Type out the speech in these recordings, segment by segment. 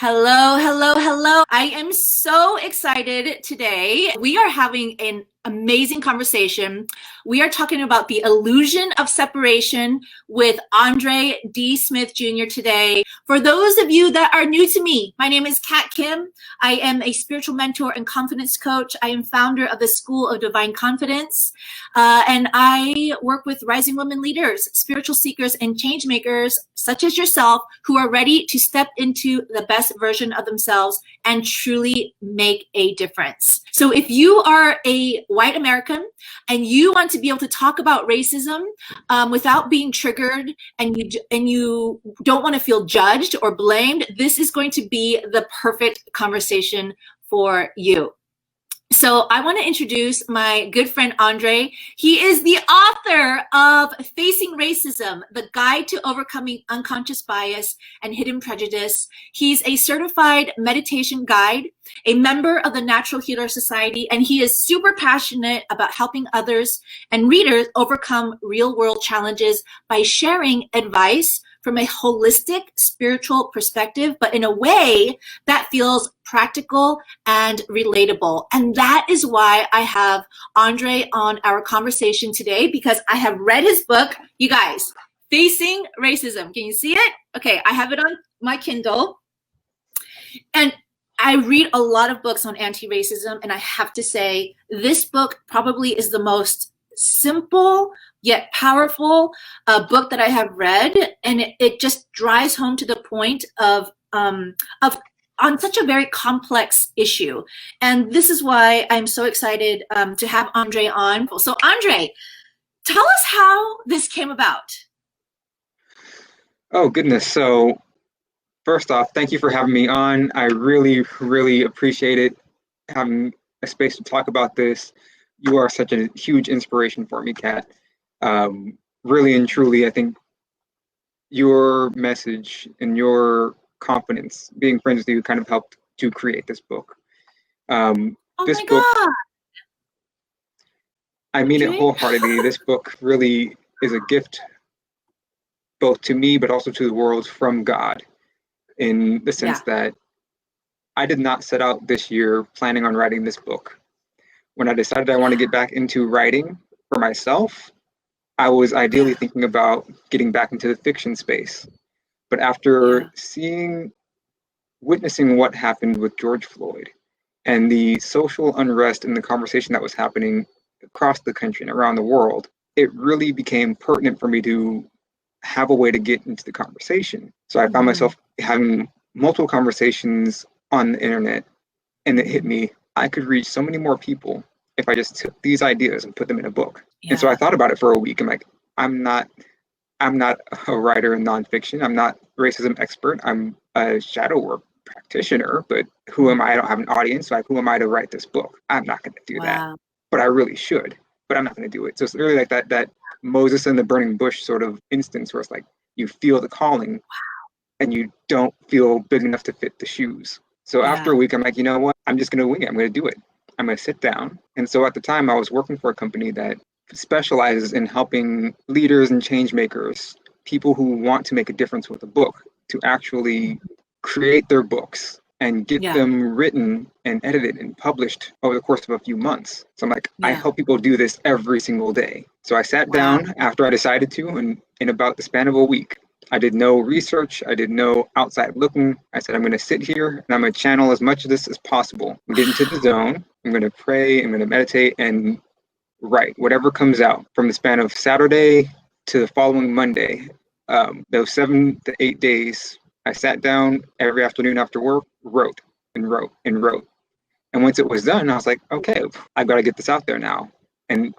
Hello, hello, hello. I am so excited today. We are having an amazing conversation. We are talking about the illusion of separation with Andrae D. Smith Jr. today. For those of you that are new to me, my name is Kat Kim. I am a spiritual mentor and confidence coach. I am founder of the School of Divine Confidence. And I work with rising women leaders, spiritual seekers, and change makers such as yourself who are ready to step into the best version of themselves and truly make a difference. So if you are a white American and you want to be able to talk about racism without being triggered, and you don't want to feel judged or blamed, this is going to be the perfect conversation for you. So I want to introduce my good friend Andrae. He is the author of Facing Racism, The Guide to Overcoming Unconscious Bias and Hidden Prejudice. He's a certified meditation guide, a member of the Natural Healer Society, and he is super passionate about helping others and readers overcome real-world challenges by sharing advice from a holistic spiritual perspective, but in a way that feels practical and relatable. And that is why I have Andrae on our conversation today, because I have read his book, you guys, Facing Racism. Can you see it? Okay, I have it on my Kindle. And I read a lot of books on anti-racism, and I have to say, this book probably is the most simple yet powerful book that I have read, and it just drives home to the point of on such a very complex issue. And this is why I'm so excited to have Andrae on. So Andrae, tell us how this came about. Oh goodness. So first off, thank you for having me on. I really, really appreciate it, having a space to talk about this. You are such a huge inspiration for me, Kat. Really and truly, I think your message and your confidence, being friends with you, kind of helped to create this book. Oh this my book, God. I mean it wholeheartedly. This book really is a gift both to me, but also to the world from God, in the sense that I did not set out this year planning on writing this book. When I decided I want to get back into writing for myself, I was ideally thinking about getting back into the fiction space. But after witnessing what happened with George Floyd and the social unrest and the conversation that was happening across the country and around the world, it really became pertinent for me to have a way to get into the conversation. So I found myself having multiple conversations on the internet, and it hit me, I could reach so many more people if I just took these ideas and put them in a book. And so I thought about it for a week. I'm like, I'm not a writer in nonfiction. I'm not a racism expert. I'm a shadow work practitioner, but who am I? I don't have an audience. So who am I to write this book? I'm not going to do that, but I really should, but I'm not going to do it. So it's really like that Moses and the burning bush sort of instance where it's like, you feel the calling and you don't feel big enough to fit the shoes. So after a week, I'm like, you know what? I'm just going to wing it. I'm going to do it. I'm going to sit down. And so at the time, I was working for a company that specializes in helping leaders and change makers, people who want to make a difference with a book, to actually create their books and get them written and edited and published over the course of a few months. So I'm like, I help people do this every single day. So I sat down after I decided to, and in about the span of a week, I did no research. I did no outside looking. I said, I'm going to sit here and I'm going to channel as much of this as possible. I'm get into the zone. I'm going to pray. I'm going to meditate and write whatever comes out. From the span of Saturday to the following Monday, those 7 to 8 days, I sat down every afternoon after work, wrote and wrote and wrote. And once it was done, I was like, okay, I've got to get this out there now. And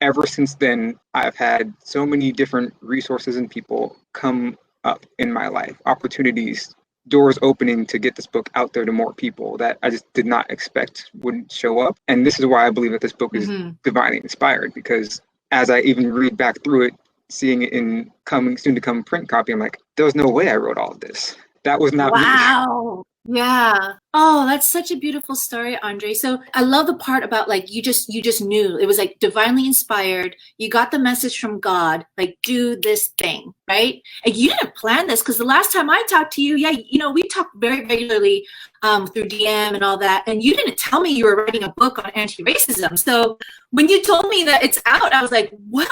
ever since then, I've had so many different resources and people come up in my life, opportunities, doors opening to get this book out there to more people that I just did not expect would show up. And this is why I believe that this book is divinely inspired, because as I even read back through it, seeing it in coming soon to come print copy, I'm like, there was no way I wrote all of this. That was not me. Yeah. Oh, that's such a beautiful story, Andre. So I love the part about like you just knew it was like divinely inspired. You got the message from God, like do this thing, right? And you didn't plan this because the last time I talked to you, yeah, we talked very regularly through DM and all that, and you didn't tell me you were writing a book on anti-racism. So when you told me that it's out, I was like, what?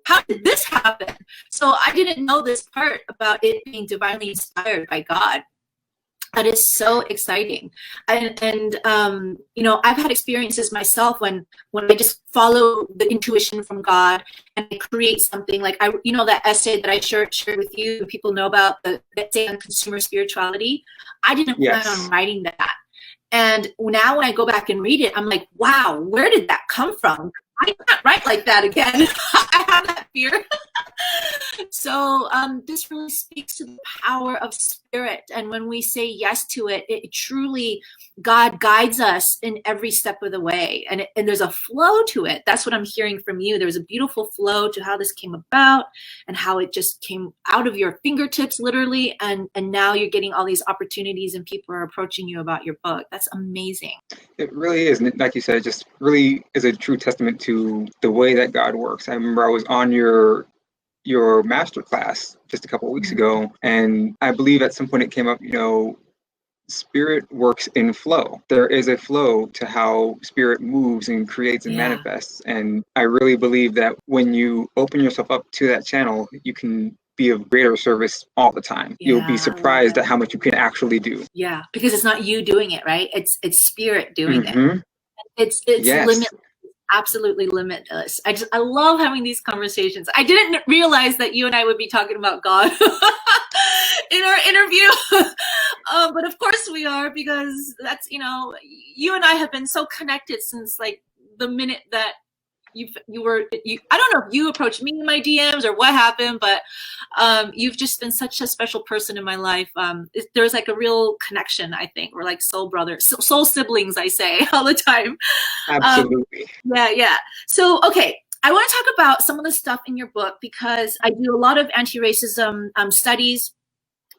How did this happen? So I didn't know this part about it being divinely inspired by God. That is so exciting. I've had experiences myself when I just follow the intuition from God and I create something like that essay that I shared with you and people know about, the essay on consumer spirituality. I didn't plan on writing that. And now when I go back and read it, I'm like, wow, where did that come from? I can't write like that again. I have that fear. So this really speaks to the power of spirit. And when we say yes to it, it truly, God guides us in every step of the way. And there's a flow to it. That's what I'm hearing from you. There's a beautiful flow to how this came about and how it just came out of your fingertips, literally. And now you're getting all these opportunities and people are approaching you about your book. That's amazing. It really is. Like you said, it just really is a true testament to the way that God works. I remember I was on your master class just a couple of weeks ago, and I believe at some point it came up, spirit works in flow. There is a flow to how spirit moves and creates and manifests. And I really believe that when you open yourself up to that channel, you can be of greater service all the time. You'll be surprised at how much you can actually do. Yeah, because it's not you doing it, right? It's spirit doing it. It's limitless. Absolutely limitless. I love having these conversations. I didn't realize that you and I would be talking about God in our interview. But of course we are, because that's, you and I have been so connected since like the minute that you I don't know if you approached me in my DMs or what happened, but you've just been such a special person in my life. There's like a real connection, I think. We're like soul brothers, soul siblings, I say all the time. Absolutely. Yeah. So, okay, I want to talk about some of the stuff in your book because I do a lot of anti-racism studies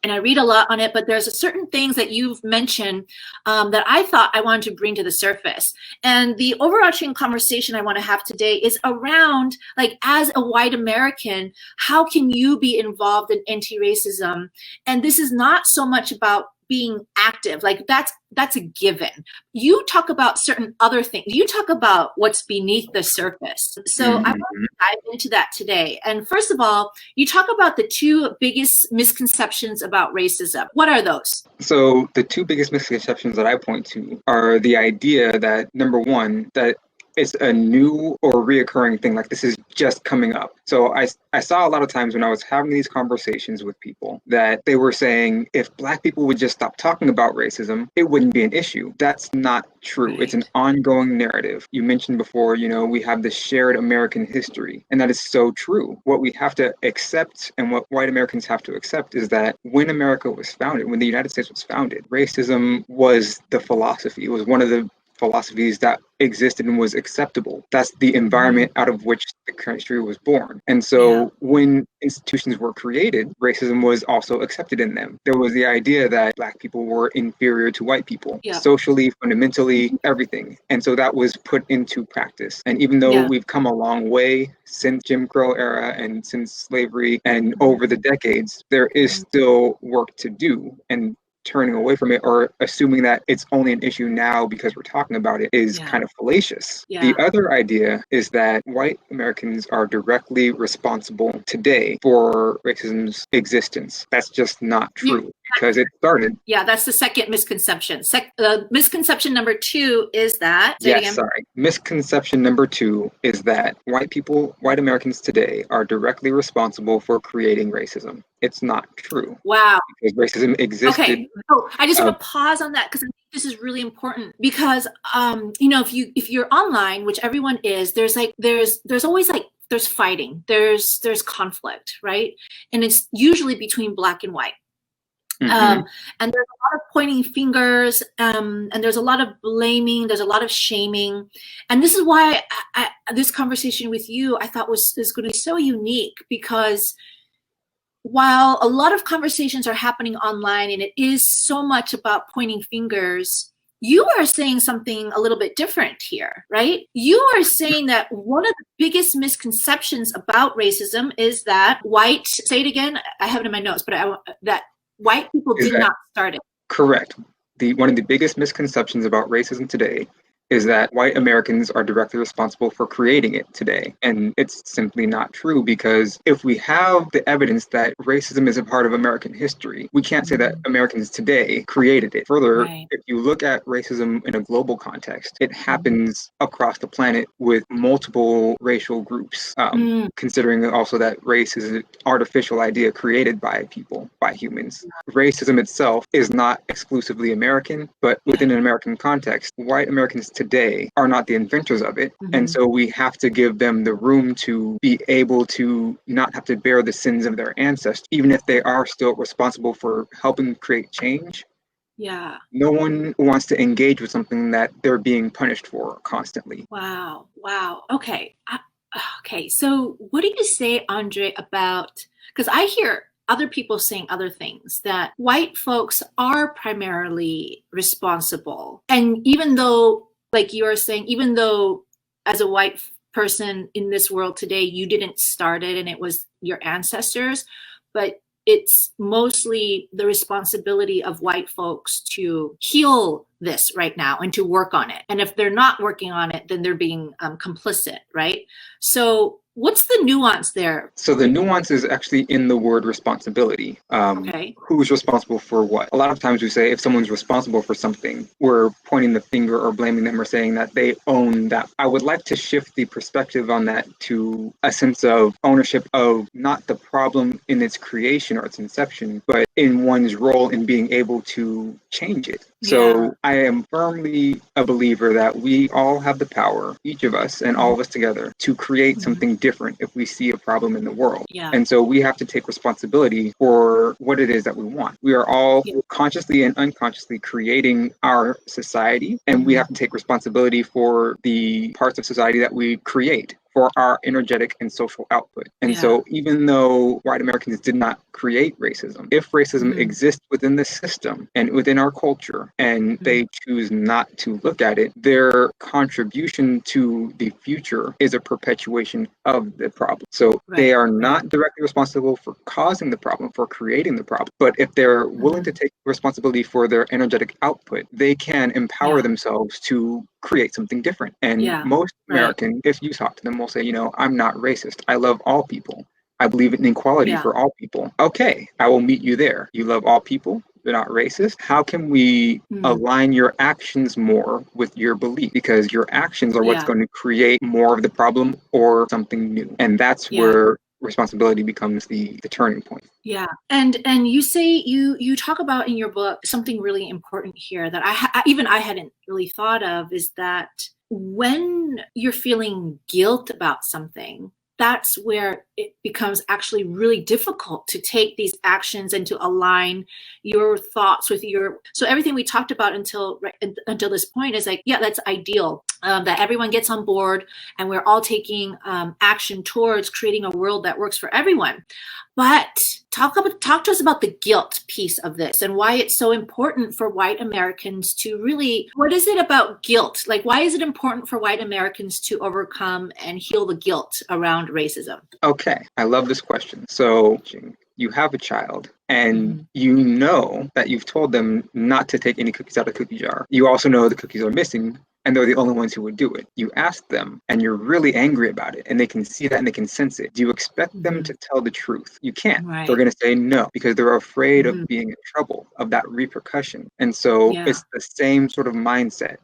and I read a lot on it, but there's certain things that you've mentioned that I thought I wanted to bring to the surface. And the overarching conversation I want to have today is around, like, as a white American, how can you be involved in anti-racism? And this is not so much about being active, like that's a given. You talk about certain other things. You talk about what's beneath the surface. So I want to dive into that today. And first of all, you talk about the two biggest misconceptions about racism. What are those? So the two biggest misconceptions that I point to are the idea that, number one, that it's a new or reoccurring thing, like this is just coming up. So I saw a lot of times when I was having these conversations with people that they were saying, if Black people would just stop talking about racism, it wouldn't be an issue. That's not true. Right. It's an ongoing narrative. You mentioned before, we have this shared American history, and that is so true. What we have to accept and what white Americans have to accept is that when America was founded, when the United States was founded, racism was the philosophy. It was one of the philosophies that existed and was acceptable. That's the environment out of which the country was born. And so when institutions were created, racism was also accepted in them. There was the idea that Black people were inferior to white people, socially, fundamentally, everything. And so that was put into practice. And even though we've come a long way since Jim Crow era and since slavery and over the decades, there is still work to do. And turning away from it or assuming that it's only an issue now because we're talking about it is kind of fallacious. The other idea is that white Americans are directly responsible today for racism's existence. That's just not true because it started. Yeah, that's the second misconception. Misconception number two is that. Misconception number two is that white Americans today are directly responsible for creating racism. It's not true. Wow. Because racism existed. Okay. So I just want to pause on that because I think this is really important because, if you're online, which everyone is, there's always like, there's fighting, there's conflict, right? And it's usually between Black and white. And there's a lot of pointing fingers, and there's a lot of blaming, there's a lot of shaming. And this is why this conversation with you, I thought is going to be so unique because while a lot of conversations are happening online and it is so much about pointing fingers, you are saying something a little bit different here, right? You are saying that one of the biggest misconceptions about racism is that say it again, I have it in my notes, but that white people did not start it. Correct. One of the biggest misconceptions about racism today is that white Americans are directly responsible for creating it today. And it's simply not true, because if we have the evidence that racism is a part of American history, we can't say that Americans today created it. Further, if you look at racism in a global context, it happens across the planet with multiple racial groups, considering also that race is an artificial idea created by people, by humans. Racism itself is not exclusively American, but within an American context, white Americans today are not the inventors of it. And so we have to give them the room to be able to not have to bear the sins of their ancestors, even if they are still responsible for helping create change. Yeah. No one wants to engage with something that they're being punished for constantly. Wow. Okay. Okay. So what do you say, Andrae, about, because I hear other people saying other things, that white folks are primarily responsible. And even though, like you are saying, even though as a white person in this world today, you didn't start it and it was your ancestors, but it's mostly the responsibility of white folks to heal this right now and to work on it. And if they're not working on it, then they're being complicit, right? So what's the nuance there? So the nuance is actually in the word responsibility. Who's responsible for what? A lot of times we say if someone's responsible for something, we're pointing the finger or blaming them or saying that they own that. I would like to shift the perspective on that to a sense of ownership of not the problem in its creation or its inception, but in one's role in being able to change it. So I am firmly a believer that we all have the power, each of us and all of us together, to create something different if we see a problem in the world. And so we have to take responsibility for what it is that we want. We are all consciously and unconsciously creating our society, and we have to take responsibility for the parts of society that we create, for our energetic and social output. And so even though white Americans did not create racism, if racism exists within the system and within our culture, and they choose not to look at it, their contribution to the future is a perpetuation of the problem. So they are not directly responsible for causing the problem, for creating the problem. But if they're willing to take responsibility for their energetic output, they can empower themselves to create something different. And most Americans, if you talk to them, will say, you know, I'm not racist. I love all people. I believe in equality for all people. Okay, I will meet you there. You love all people. You're not racist. How can we align your actions more with your belief? Because your actions are what's going to create more of the problem or something new. And that's where responsibility becomes the turning point. Yeah. And you say, you talk about in your book something really important here that I hadn't really thought of, is that when you're feeling guilt about something, that's where it becomes actually really difficult to take these actions and to align your thoughts with so everything we talked about until this point is like, that's ideal, that everyone gets on board and we're all taking action towards creating a world that works for everyone. But talk to us about the guilt piece of this and why it's so important for white Americans to really, what is it about guilt? Like, why is it important for white Americans to overcome and heal the guilt around racism? Okay, I love this question. So you have a child and you know that you've told them not to take any cookies out of the cookie jar. You also know the cookies are missing and they're the only ones who would do it. You ask them and you're really angry about it and they can see that and they can sense it. Do you expect them to tell the truth? You can't. They're going to say no because they're afraid of being in trouble, of that repercussion. And so it's the same sort of mindset.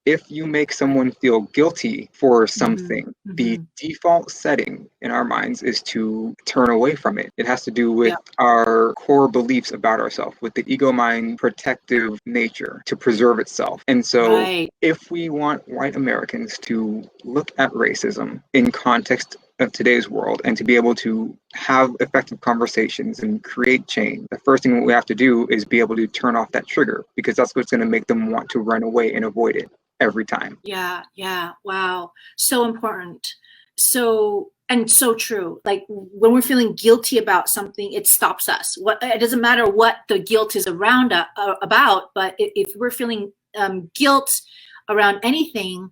If you make someone feel guilty for something, the default setting in our minds is to turn away from it. It has to do with our core beliefs about ourselves, with the ego mind protective nature to preserve itself. And so if we want white Americans to look at racism in context of today's world and to be able to have effective conversations and create change, the first thing we have to do is be able to turn off that trigger, because that's what's going to make them want to run away and avoid it every time. Yeah. Wow. So important. So, And so true. Like when we're feeling guilty about something, it stops us. It doesn't matter what the guilt is around about, but if we're feeling guilt around anything,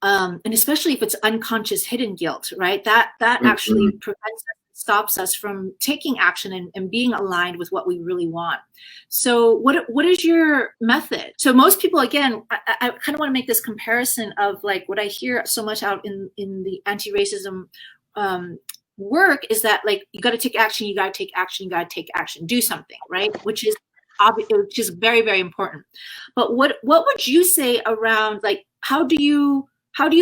and especially if it's unconscious hidden guilt, right? That actually prevents us, stops us from taking action and being aligned with what we really want. So what is your method? So most people, again, I kind of want to make this comparison of like what I hear so much out in the anti-racism work is that like you got to take action, you got to take action, you got to take action, do something, right? Which is obvious, which is very, very important. But what would you say around like how do you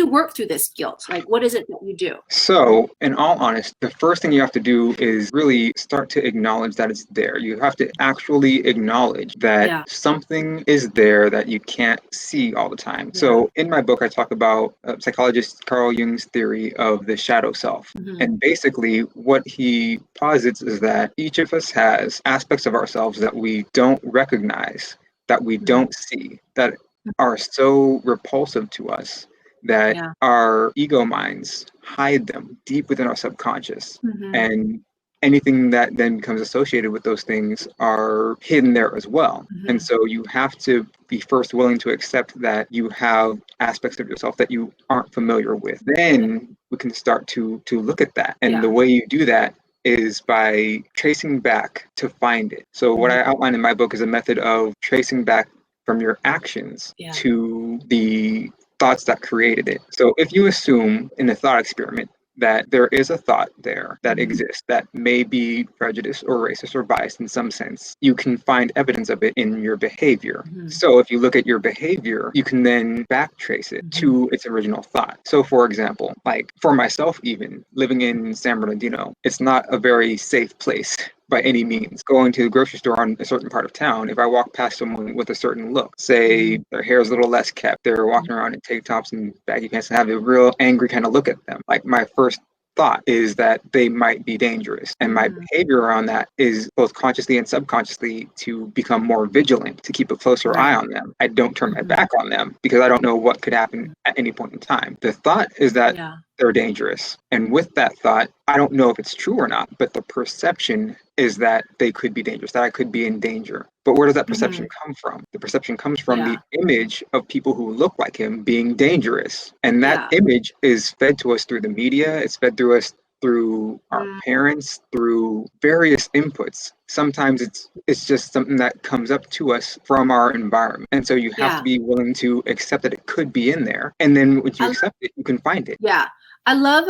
work through this guilt? Like, what is it that you do? So, in all honesty, the first thing you have to do is really start to acknowledge that it's there. You have to actually acknowledge that something is there that you can't see all the time. Yeah. So, in my book, I talk about psychologist Carl Jung's theory of the shadow self. And basically, what he posits is that each of us has aspects of ourselves that we don't recognize, that we don't see, that are so repulsive to us that our ego minds hide them deep within our subconscious. And anything that then becomes associated with those things are hidden there as well. And so you have to be first willing to accept that you have aspects of yourself that you aren't familiar with. Then we can start to look at that. And the way you do that is by tracing back to find it. So what I outline in my book is a method of tracing back from your actions to the thoughts that created it. So if you assume in a thought experiment that there is a thought there that exists that may be prejudiced or racist or biased in some sense, you can find evidence of it in your behavior. So if you look at your behavior, you can then backtrace it to its original thought. So for example, like for myself even, living in San Bernardino, it's not a very safe place by any means. Going to the grocery store on a certain part of town, if I walk past someone with a certain look, say their hair is a little less kept, they're walking around in tank tops and baggy pants and have a real angry kind of look at them, like my first thought is that they might be dangerous. And my behavior around that is both consciously and subconsciously to become more vigilant, to keep a closer eye on them. I don't turn my back on them because I don't know what could happen at any point in time. The thought is that they're dangerous. And with that thought, I don't know if it's true or not, but the perception is that they could be dangerous, that I could be in danger. But where does that perception come from? The perception comes from the image of people who look like him being dangerous. And that image is fed to us through the media. It's fed through us through our parents, through various inputs. Sometimes it's just something that comes up to us from our environment. And so you have to be willing to accept that it could be in there. And then once you accept it, you can find it. Yeah. I love,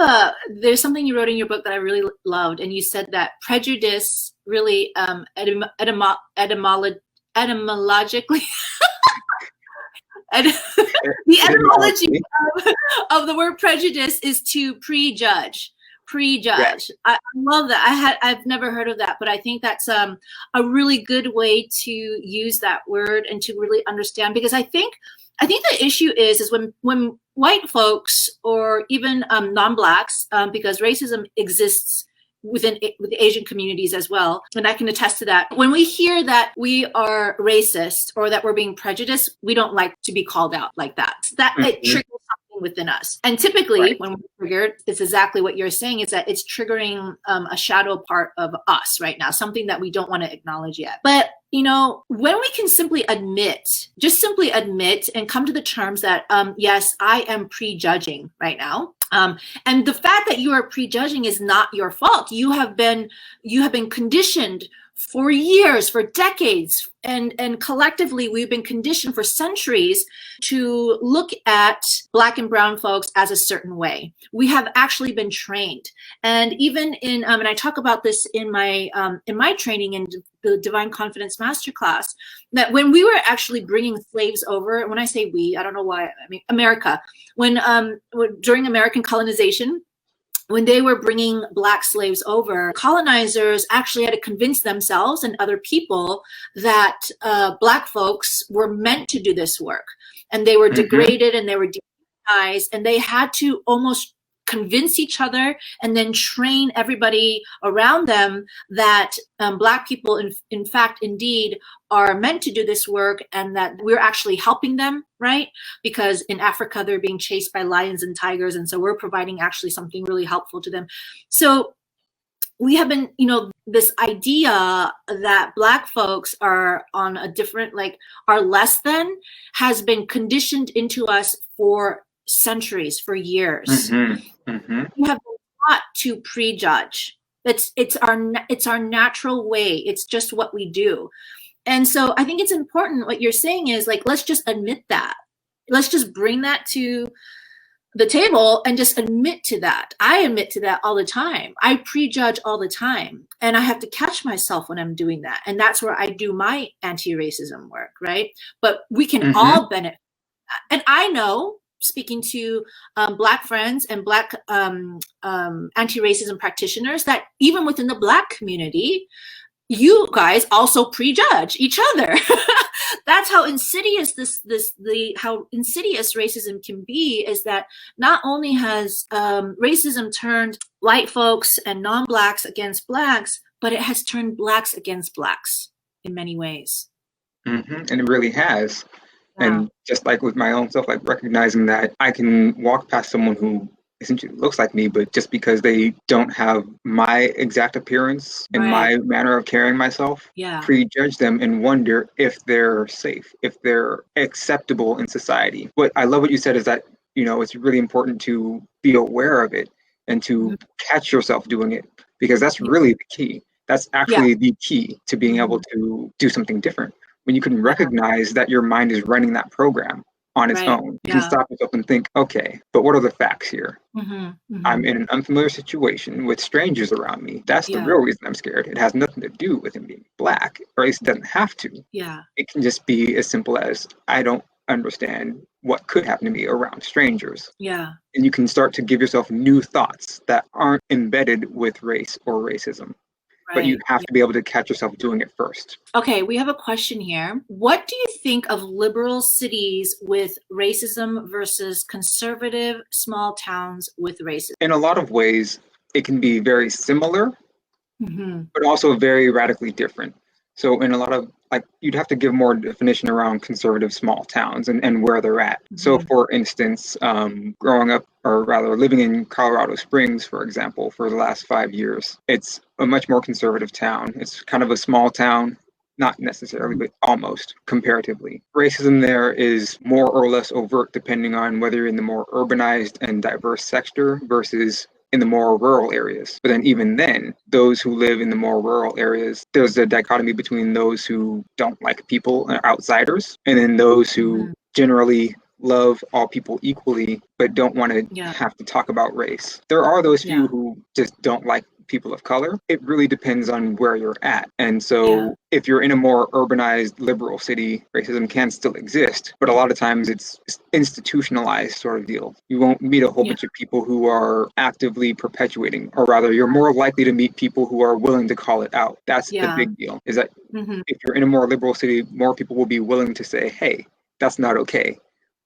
there's something you wrote in your book that I really loved. And you said that prejudice really etymologically, the etymology of the word prejudice is to prejudge. I love that. I've never heard of that, but I think that's a really good way to use that word and to really understand, because I think the issue is when white folks or even non-blacks, because racism exists with the Asian communities as well, and I can attest to that. When we hear that we are racist or that we're being prejudiced, we don't like to be called out like that. It triggers something within us. And typically when we're triggered, it's exactly what you're saying, is that it's triggering a shadow part of us right now, something that we don't want to acknowledge yet. But when we can simply admit and come to the terms that, yes, I am prejudging right now. And the fact that you are prejudging is not your fault. You have been conditioned for years, for decades, and collectively we've been conditioned for centuries to look at Black and brown folks as a certain way. We have actually been trained, and even in and I talk about this in my training in the Divine Confidence Masterclass, that when we were actually bringing slaves over, and when I say we, I don't know why, I mean America, when during American colonization, when they were bringing Black slaves over, colonizers actually had to convince themselves and other people that Black folks were meant to do this work, and they were degraded and they were demonized, and they had to almost convince each other and then train everybody around them that Black people, in fact, indeed, are meant to do this work, and that we're actually helping them, right? Because in Africa, they're being chased by lions and tigers, and so we're providing actually something really helpful to them. So we have been, this idea that Black folks are on a different, are less than, has been conditioned into us for centuries, for years. We have been taught to prejudge. It's our natural way. It's just what we do. And so I think it's important what you're saying is let's just admit that. Let's just bring that to the table and just admit to that. I admit to that all the time. I prejudge all the time. And I have to catch myself when I'm doing that. And that's where I do my anti-racism work, right? But we can all benefit from that. And I know, speaking to Black friends and Black anti-racism practitioners, that even within the Black community, you guys also prejudge each other. That's how insidious how insidious racism can be, is that not only has racism turned white folks and non-Blacks against Blacks, but it has turned Blacks against Blacks in many ways. And it really has. And just like with my own self, recognizing that I can walk past someone who essentially looks like me, but just because they don't have my exact appearance and my manner of carrying myself, prejudge them and wonder if they're safe, if they're acceptable in society. What I love what you said is that, it's really important to be aware of it and to catch yourself doing it, because that's really the key. That's actually the key to being able to do something different. When you can recognize that your mind is running that program on its own, you can stop yourself and think, okay, but what are the facts here? I'm in an unfamiliar situation with strangers around me. That's the real reason I'm scared. It has nothing to do with him being Black, or at least it doesn't have to. It can just be as simple as, I don't understand what could happen to me around strangers. And you can start to give yourself new thoughts that aren't embedded with race or racism. But you have to be able to catch yourself doing it first. Okay, we have a question here. What do you think of liberal cities with racism versus conservative small towns with racism? In a lot of ways, it can be very similar, but also very radically different. So in a lot of, you'd have to give more definition around conservative small towns and where they're at. So for instance, growing up, or rather living in Colorado Springs, for example, for the last 5 years, it's a much more conservative town. It's kind of a small town, not necessarily, but almost comparatively. Racism there is more or less overt depending on whether you're in the more urbanized and diverse sector versus in the more rural areas. But then even then, those who live in the more rural areas, there's a dichotomy between those who don't like people and outsiders, and then those who generally love all people equally, but don't want to have to talk about race. There are those few who just don't like people of color. It really depends on where you're at. And so if you're in a more urbanized liberal city, racism can still exist, but a lot of times it's institutionalized sort of deal. You won't meet a whole bunch of people who are actively perpetuating, or rather you're more likely to meet people who are willing to call it out. That's the big deal, is that if you're in a more liberal city, more people will be willing to say, hey, that's not okay.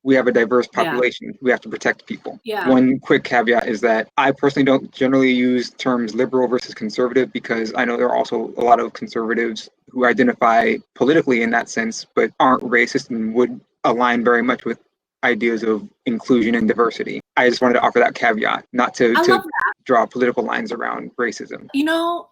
We have a diverse population. We have to protect people. One quick caveat is that I personally don't generally use terms liberal versus conservative, because I know there are also a lot of conservatives who identify politically in that sense, but aren't racist and would align very much with ideas of inclusion and diversity. I just wanted to offer that caveat, not to draw political lines around racism.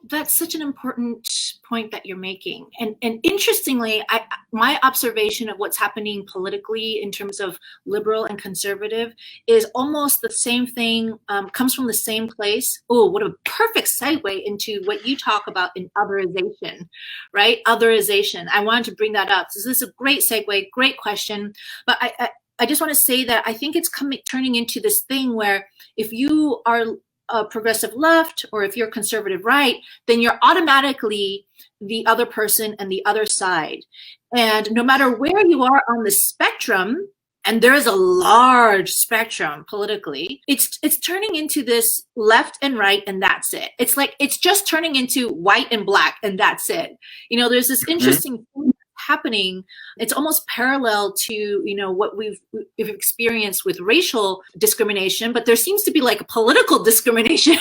That's such an important point that you're making. And interestingly, my observation of what's happening politically in terms of liberal and conservative is almost the same thing, comes from the same place. Oh, what a perfect segue into what you talk about in otherization, right? Otherization. I wanted to bring that up. So this is a great segue, great question. But I just want to say that I think it's turning into this thing where if you are a progressive left or if you're conservative right, then you're automatically the other person and the other side. And no matter where you are on the spectrum, and there is a large spectrum politically, it's turning into this left and right, and that's it. It's just turning into white and black, and that's it. There's this interesting thing happening, it's almost parallel to, what we've experienced with racial discrimination, but there seems to be like a political discrimination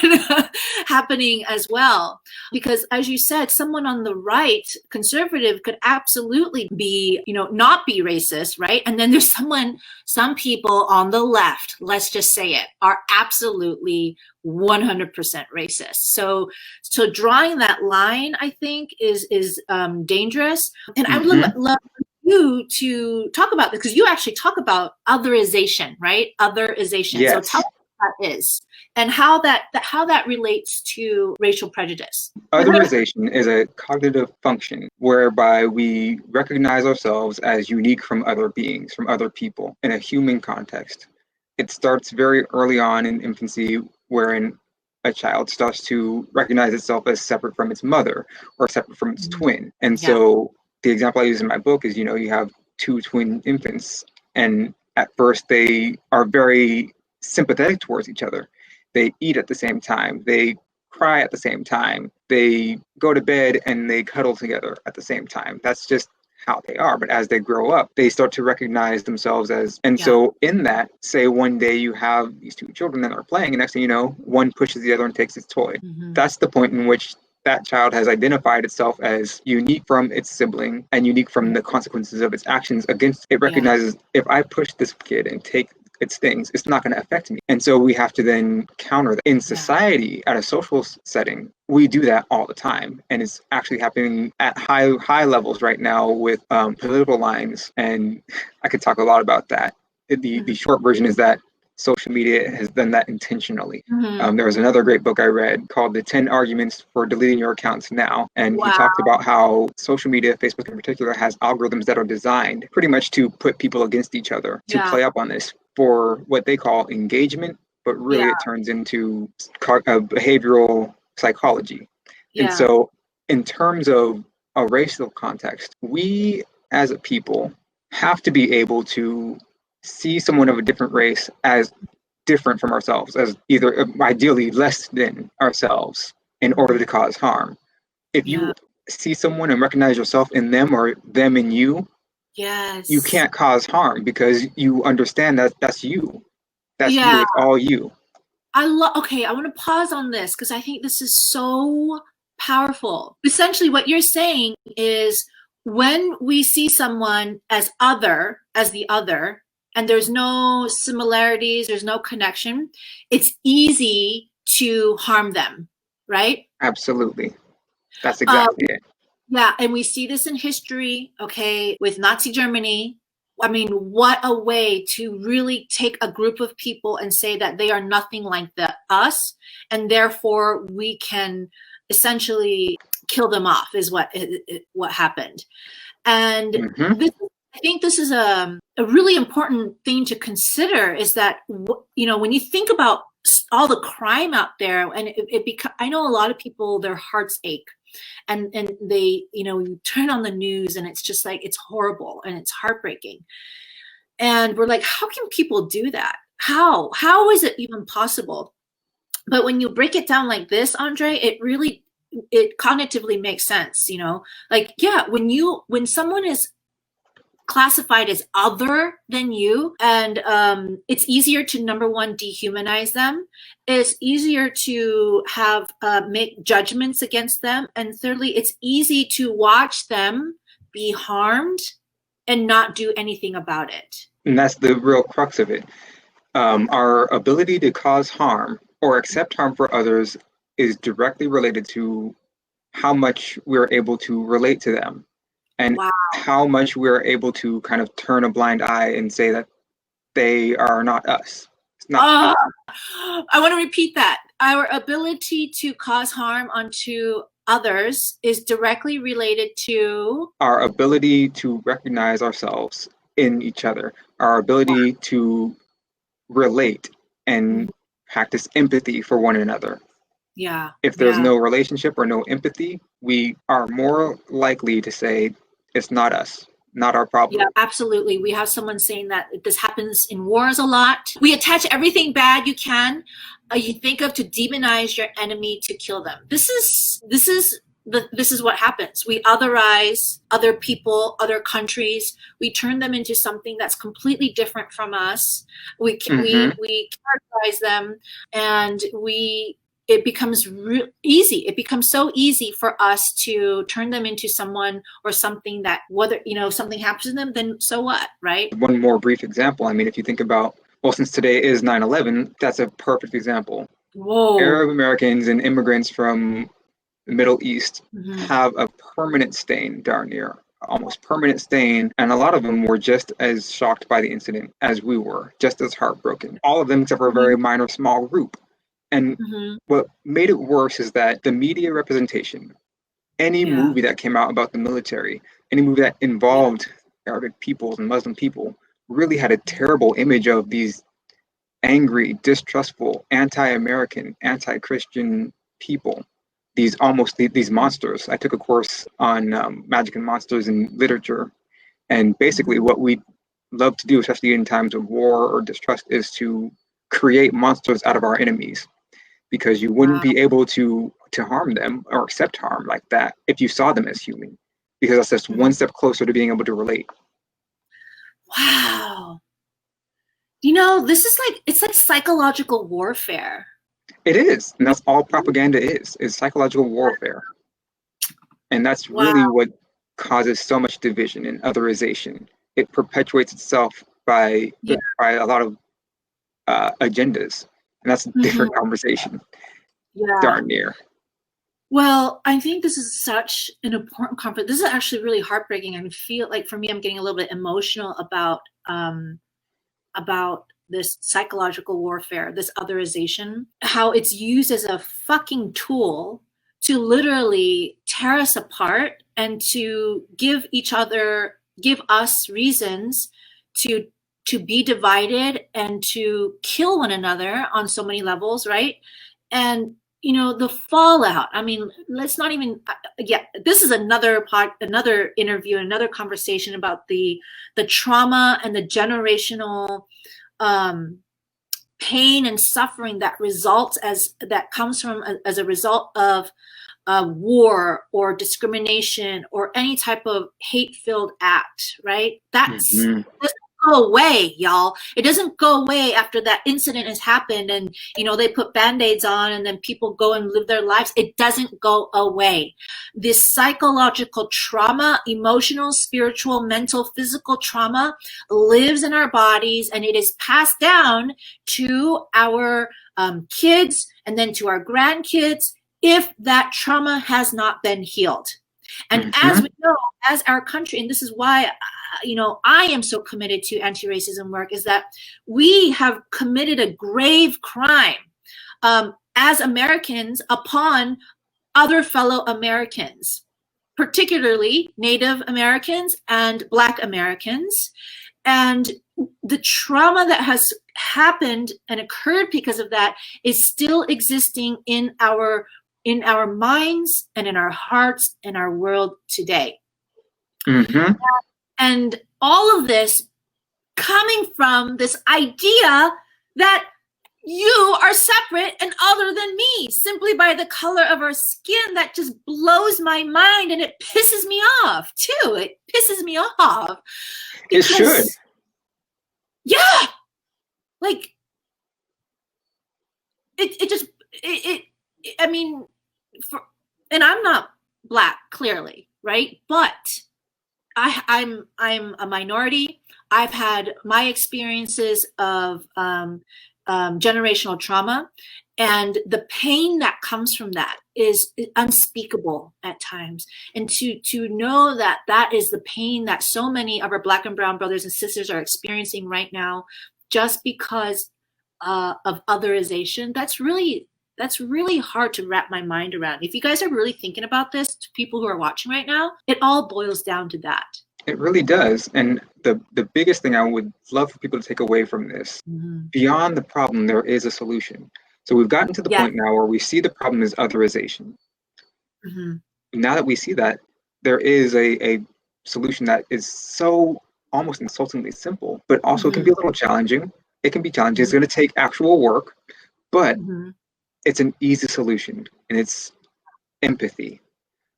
happening as well. Because as you said, someone on the right, conservative, could absolutely be, not be racist, right? And then there's some people on the left, let's just say it, are absolutely 100% racist. So drawing that line, I think, is dangerous. And I would love you to talk about this, because you actually talk about otherization, right? Otherization. Yes. So tell us what that is and how that relates to racial prejudice. Otherization is a cognitive function whereby we recognize ourselves as unique from other beings, from other people in a human context. It starts very early on in infancy, wherein a child starts to recognize itself as separate from its mother or separate from its twin. And so the example I use in my book is, you have two twin infants, and at first they are very sympathetic towards each other. They eat at the same time. They cry at the same time. They go to bed and they cuddle together at the same time. That's just how they are. But as they grow up, they start to recognize themselves as, and so in that, say one day you have these two children that are playing, and next thing you know, one pushes the other and takes its toy. That's the point in which that child has identified itself as unique from its sibling and unique from the consequences of its actions against it. Recognizes, if I push this kid and take its things, it's not going to affect me. And so we have to then counter that. In society, at a social setting, we do that all the time. And it's actually happening at high levels right now with political lines. And I could talk a lot about that. The short version is that social media has done that intentionally. There was another great book I read called The 10 Arguments for Deleting Your Accounts Now. And he talked about how social media, Facebook in particular, has algorithms that are designed pretty much to put people against each other, to play up on this for what they call engagement, but really it turns into behavioral psychology. And so in terms of a racial context, we as a people have to be able to see someone of a different race as different from ourselves, as either ideally less than ourselves, in order to cause harm. If you see someone and recognize yourself in them or them in you, you can't cause harm because you understand that that's you. That's you. It's all you. I want to pause on this because I think this is so powerful. Essentially, what you're saying is when we see someone as the other, and there's no similarities, there's no connection, it's easy to harm them, right? Absolutely. That's exactly it. Yeah, and we see this in history, with Nazi Germany. I mean, what a way to really take a group of people and say that they are nothing like us, and therefore we can essentially kill them off, is what happened. And I think this is a really important thing to consider, is that, when you think about all the crime out there, and I know a lot of people, their hearts ache, and they, you turn on the news and it's just like, it's horrible and it's heartbreaking. And we're like, how can people do that? How is it even possible? But when you break it down like this, Andrae, it cognitively makes sense, when someone is classified as other than you, and it's easier to, number one, dehumanize them. It's easier to have make judgments against them, and thirdly, it's easy to watch them be harmed and not do anything about it. And that's the real crux of it. Our ability to cause harm or accept harm for others is directly related to how much we're able to relate to them. And how much we're able to kind of turn a blind eye and say that they are not us. It's not I want to repeat that. Our ability to cause harm onto others is directly related to our ability to recognize ourselves in each other, our ability to relate and practice empathy for one another. Yeah. If there's no relationship or no empathy, we are more likely to say, it's not us, not our problem. Yeah, absolutely. We have someone saying that this happens in wars a lot. We attach everything bad you can, you think of, to demonize your enemy, to kill them. This is this is what happens. We otherize other people, other countries. We turn them into something that's completely different from us. We characterize them, and it becomes easy. It becomes so easy for us to turn them into someone or something that, whether, something happens to them, then so what, right? One more brief example. I mean, if you think about, well, since today is 9/11, that's a perfect example. Whoa. Arab Americans and immigrants from the Middle East have a permanent stain, darn near, almost permanent stain. And a lot of them were just as shocked by the incident as we were, just as heartbroken. All of them except for a very minor, small group. And what made it worse is that the media representation, any movie that came out about the military, any movie that involved Arabic peoples and Muslim people, really had a terrible image of these angry, distrustful, anti-American, anti-Christian people. These monsters. I took a course on magic and monsters in literature, and basically what we love to do, especially in times of war or distrust, is to create monsters out of our enemies, because you wouldn't be able to harm them or accept harm like that if you saw them as human, because that's just one step closer to being able to relate. Wow. It's like psychological warfare. It is, and that's all propaganda is psychological warfare. And that's really what causes so much division and otherization. It perpetuates itself by a lot of agendas, and that's a different conversation. Darn near. Well, I think this is such an important conference. This is actually really heartbreaking. I feel like, for me, I'm getting a little bit emotional about this psychological warfare, this otherization, how it's used as a fucking tool to literally tear us apart and to give us reasons to be divided and to kill one another on so many levels, right? And the fallout. I mean, let's not even. This is another interview, another conversation about the trauma and the generational pain and suffering that comes from as a result of war or discrimination or any type of hate-filled act, right? That's go away, y'all. It doesn't go away after that incident has happened and they put band-aids on and then people go and live their lives. It doesn't go away. This psychological trauma, emotional, spiritual, mental, physical trauma lives in our bodies, and it is passed down to our kids and then to our grandkids if that trauma has not been healed. And as we know, as our country, and this is why I am so committed to anti-racism work, is that we have committed a grave crime as Americans upon other fellow Americans, particularly Native Americans and Black Americans. And the trauma that has happened and occurred because of that is still existing in our minds and in our hearts and our world today. And all of this coming from this idea that you are separate and other than me simply by the color of our skin. That just blows my mind, and it pisses me off too. It pisses me off. It should. Yeah. Like I mean, and I'm not Black, clearly, right? But I'm a minority. I've had my experiences of generational trauma, and the pain that comes from that is unspeakable at times. And to know that that is the pain that so many of our Black and brown brothers and sisters are experiencing right now, just because of otherization, that's really hard to wrap my mind around. If you guys are really thinking about this, to people who are watching right now, it all boils down to that. It really does. And the biggest thing I would love for people to take away from this, beyond the problem, there is a solution. So we've gotten to the point now where we see the problem is otherization. Now that we see that, there is a solution that is so almost insultingly simple, but also can be a little challenging. It can be challenging. It's going to take actual work, but it's an easy solution, and it's empathy.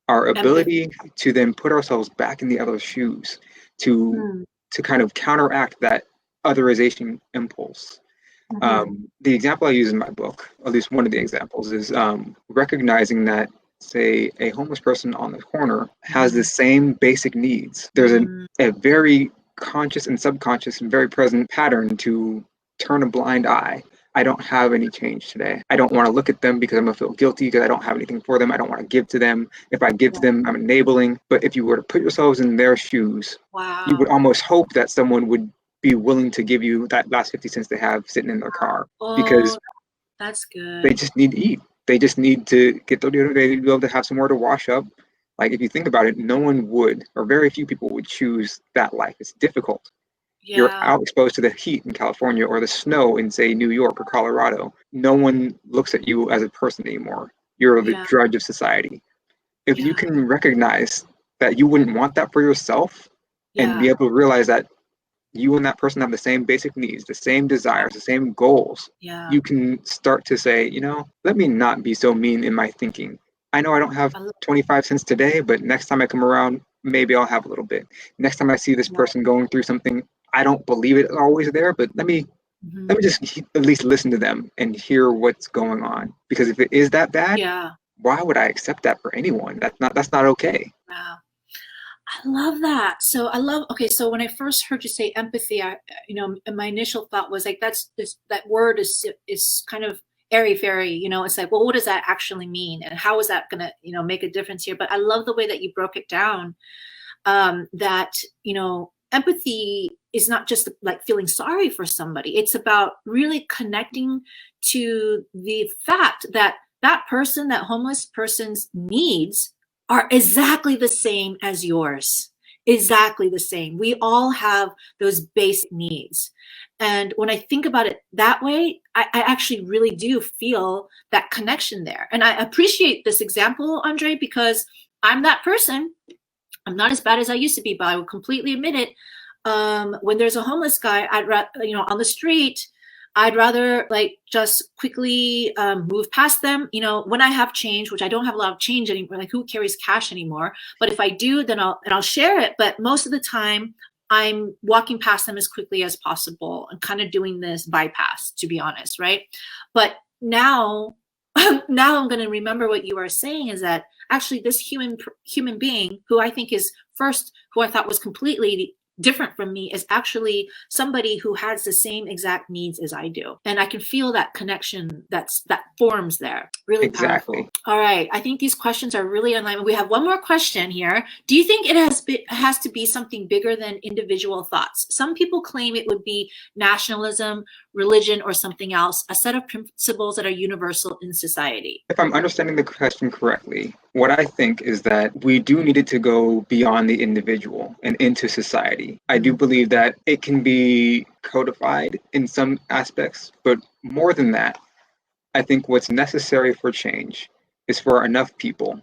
our Empathy. ability to then put ourselves back in the other's shoes to Mm. to kind of counteract that otherization impulse. The example I use in my book, at least one of the examples, is recognizing that, say, a homeless person on the corner has the same basic needs. There's a very conscious and subconscious and very present pattern to turn a blind eye. I don't have any change today. I don't want to look at them because I'm going to feel guilty because I don't have anything for them. I don't want to give to them. If I give to them, I'm enabling. But if you were to put yourselves in their shoes, you would almost hope that someone would be willing to give you that last 50 cents they have sitting in their car, because That's good. they just need to eat. They just need to get the, they need to be able to have somewhere to wash up. Like, if you think about it, no one would, or very few people would choose that life. It's difficult. You're out exposed to the heat in California or the snow in, say, New York or Colorado. No one looks at you as a person anymore. You're the drudge of society. If you can recognize that you wouldn't want that for yourself, and be able to realize that you and that person have the same basic needs, the same desires, the same goals, you can start to say, you know, let me not be so mean in my thinking. I know I don't have 25 cents today, but next time I come around, maybe I'll have a little bit. Next time I see this person going through something, I don't believe it's always there, but let me just at least listen to them and hear what's going on. Because if it is that bad, why would I accept that for anyone? That's not okay. Wow. I love that. So so when I first heard you say empathy, my initial thought was like, that word is kind of airy-fairy, it's like, well, what does that actually mean? And how is that gonna, make a difference here? But I love the way that you broke it down, that, empathy is not just like feeling sorry for somebody. It's about really connecting to the fact that that person, that homeless person's needs are exactly the same as yours. Exactly the same. We all have those basic needs. And when I think about it that way, I actually really do feel that connection there. And I appreciate this example, Andrae, because I'm that person. I'm not as bad as I used to be, but I will completely admit it. When there's a homeless guy, on the street, I'd rather like just quickly move past them. When I have change, which I don't have a lot of change anymore, like who carries cash anymore? But if I do, then I'll share it. But most of the time, I'm walking past them as quickly as possible and kind of doing this bypass, to be honest, right? But now, now I'm going to remember what you are saying is that actually this human being who I think is first, who I thought was completely different from me, is actually somebody who has the same exact needs as I do. And I can feel that connection that forms there. Really Exactly. powerful. All right. I think these questions are really in line. We have one more question here. Do you think it has to be something bigger than individual thoughts? Some people claim it would be nationalism, religion, or something else, a set of principles that are universal in society. If I'm understanding the question correctly, what I think is that we do need it to go beyond the individual and into society. I do believe that it can be codified in some aspects, but more than that, I think what's necessary for change is for enough people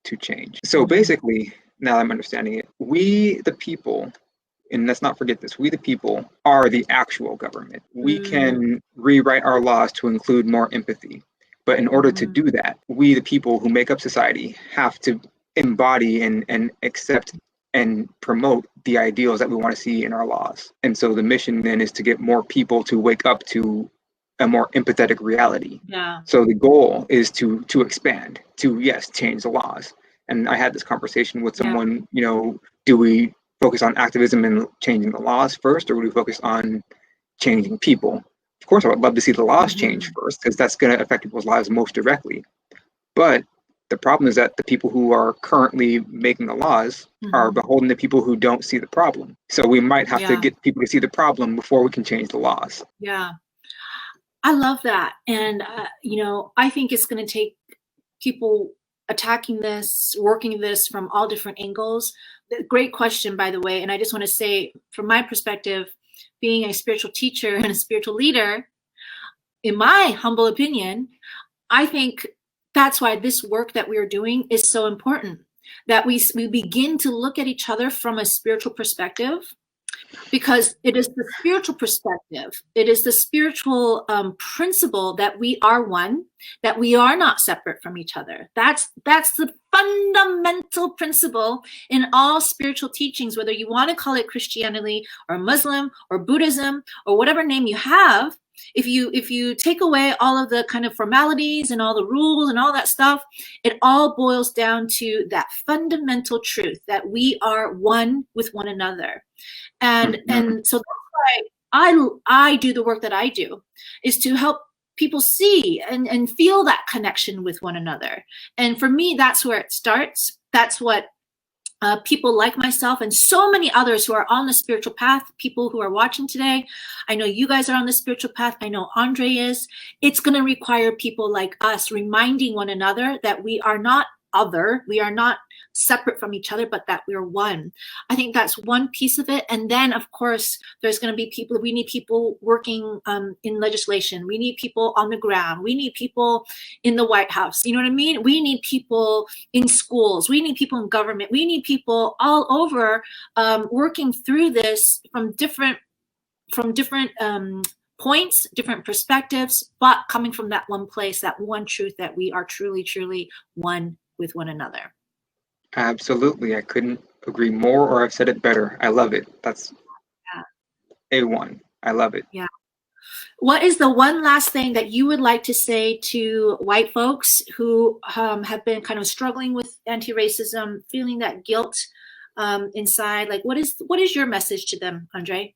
to change. So basically, now I'm understanding it, we, the people, and let's not forget this, we, the people, are the actual government. We can rewrite our laws to include more empathy. But in order to do that, we, the people who make up society, have to embody and accept and promote the ideals that we want to see in our laws. And so the mission then is to get more people to wake up to a more empathetic reality. Yeah. So the goal is to expand, to, yes, change the laws. And I had this conversation with someone, do we focus on activism and changing the laws first, or would we focus on changing people? Of course, I would love to see the laws change first, because that's going to affect people's lives most directly. But the problem is that the people who are currently making the laws are beholden to people who don't see the problem. So we might have to get people to see the problem before we can change the laws. Yeah. I love that. And, I think it's going to take people attacking this, working this from all different angles. Great question, by the way. And I just want to say, from my perspective, being a spiritual teacher and a spiritual leader, in my humble opinion, I think that's why this work that we are doing is so important, that we begin to look at each other from a spiritual perspective, because it is the spiritual perspective. It is the spiritual principle that we are one, that we are not separate from each other. That's the fundamental principle in all spiritual teachings, whether you want to call it Christianity or Muslim or Buddhism or whatever name you have. If you take away all of the kind of formalities and all the rules and all that stuff, it all boils down to that fundamental truth that we are one with one another. And so that's why I do the work that I do, is to help people see and feel that connection with one another. And for me, that's where it starts. That's what people like myself and so many others who are on the spiritual path, people who are watching today. I know you guys are on the spiritual path. I know Andrae is. It's going to require people like us reminding one another that we are not other, we are not separate from each other, but that we're one. I think that's one piece of it. And then, of course, there's going to be people, we need people working in legislation. We need people on the ground. We need people in the White House. You know what I mean? We need people in schools. We need people in government. We need people all over working through this from different points, different perspectives, but coming from that one place, that one truth, that we are truly, truly one with one another. Absolutely. I couldn't agree more, or I've said it better. I love it. That's A1. I love it. Yeah. What is the one last thing that you would like to say to white folks who have been kind of struggling with anti-racism, feeling that guilt inside? Like, what is your message to them, Andrae?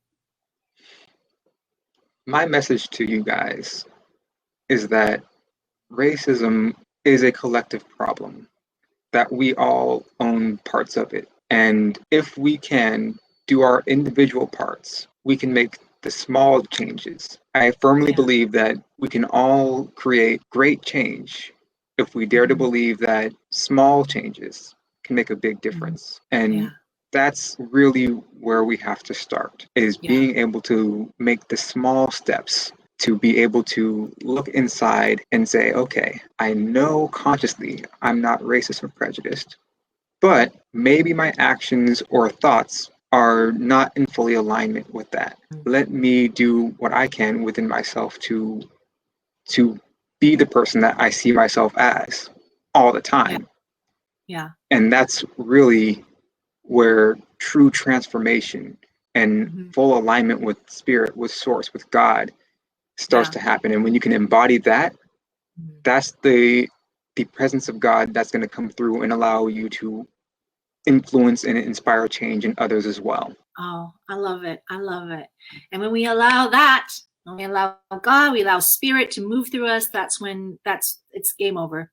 My message to you guys is that racism is a collective problem, that we all own parts of it. And if we can do our individual parts, we can make the small changes. I firmly believe that we can all create great change if we dare to believe that small changes can make a big difference. And that's really where we have to start, is being able to make the small steps to be able to look inside and say, okay, I know consciously I'm not racist or prejudiced, but maybe my actions or thoughts are not in fully alignment with that. Let me do what I can within myself to be the person that I see myself as all the time. Yeah. And that's really where true transformation and full alignment with spirit, with source, with God starts to happen. And when you can embody that, that's the presence of God that's going to come through and allow you to influence and inspire change in others as well. Oh, I love it. I love it. And when we allow that, when we allow God, we allow spirit to move through us, that's when it's game over.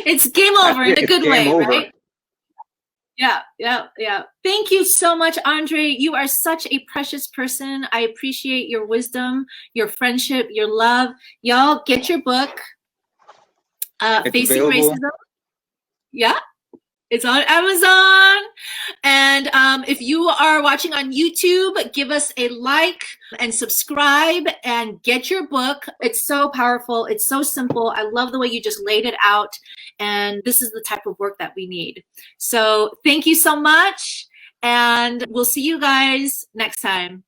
It's game over in a good way, right? Yeah. Thank you so much, Andrae. You are such a precious person. I appreciate your wisdom, your friendship, your love. Y'all get your book, Facing available. Racism. Yeah, it's on Amazon. And if you are watching on YouTube, give us a like and subscribe and get your book. It's so powerful. It's so simple. I love the way you just laid it out. And this is the type of work that we need. So thank you so much. And we'll see you guys next time.